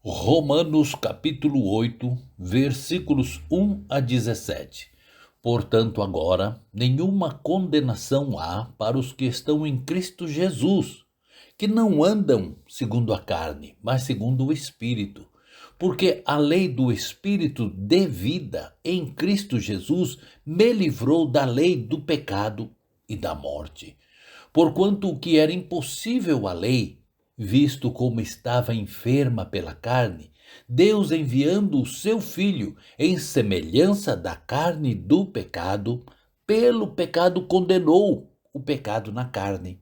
Romanos capítulo 8, versículos 1 a 17. Portanto, agora, nenhuma condenação há para os que estão em Cristo Jesus, que não andam segundo a carne, mas segundo o Espírito. Porque a lei do Espírito de vida em Cristo Jesus me livrou da lei do pecado e da morte. Porquanto o que era impossível à lei, visto como estava enferma pela carne, Deus enviando o seu Filho em semelhança da carne do pecado, pelo pecado condenou o pecado na carne,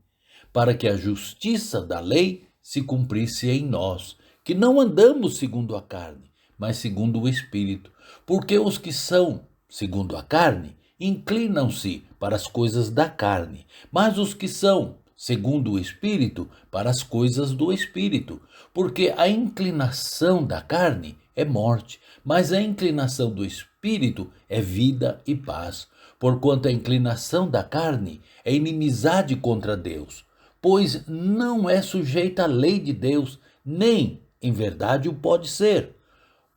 para que a justiça da lei se cumprisse em nós, que não andamos segundo a carne, mas segundo o Espírito. Porque os que são segundo a carne inclinam-se para as coisas da carne, mas os que são segundo o Espírito, para as coisas do Espírito. Porque a inclinação da carne é morte, mas a inclinação do Espírito é vida e paz. Porquanto a inclinação da carne é inimizade contra Deus, pois não é sujeita à lei de Deus, nem, em verdade, o pode ser.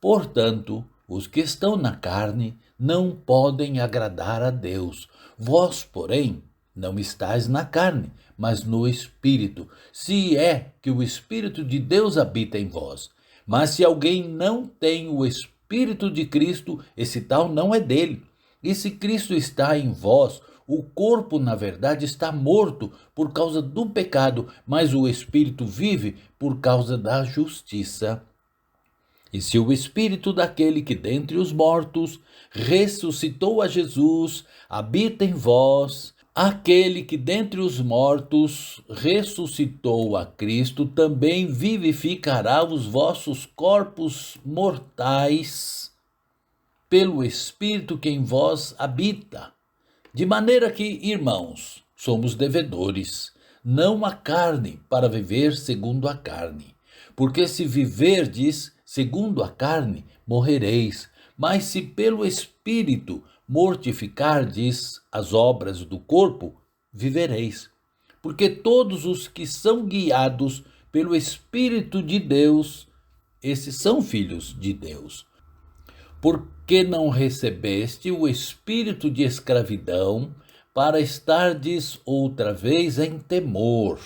Portanto, os que estão na carne não podem agradar a Deus. Vós, porém, não estáis na carne, mas no Espírito, se é que o Espírito de Deus habita em vós. Mas se alguém não tem o Espírito de Cristo, esse tal não é dele. E se Cristo está em vós, o corpo, na verdade, está morto por causa do pecado, mas o Espírito vive por causa da justiça. E se o Espírito daquele que dentre os mortos ressuscitou a Jesus habita em vós, aquele que dentre os mortos ressuscitou a Cristo também vivificará os vossos corpos mortais pelo Espírito que em vós habita. De maneira que, irmãos, somos devedores, não à carne, para viver segundo a carne. Porque se viverdes segundo a carne, morrereis. Mas se pelo Espírito mortificardes as obras do corpo, vivereis. Porque todos os que são guiados pelo Espírito de Deus, esses são filhos de Deus. Porque não recebeste o espírito de escravidão para estardes outra vez em temor,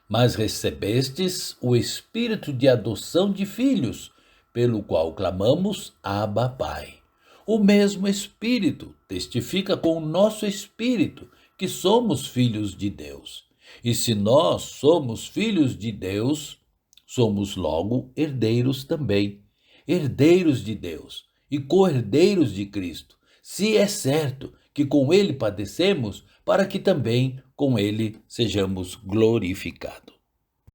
mas recebestes o espírito de adoção de filhos, pelo qual clamamos: Abba, Pai. O mesmo Espírito testifica com o nosso espírito que somos filhos de Deus. E se nós somos filhos de Deus, somos logo herdeiros também, herdeiros de Deus e co-herdeiros de Cristo, se é certo que com ele padecemos, para que também com ele sejamos glorificados.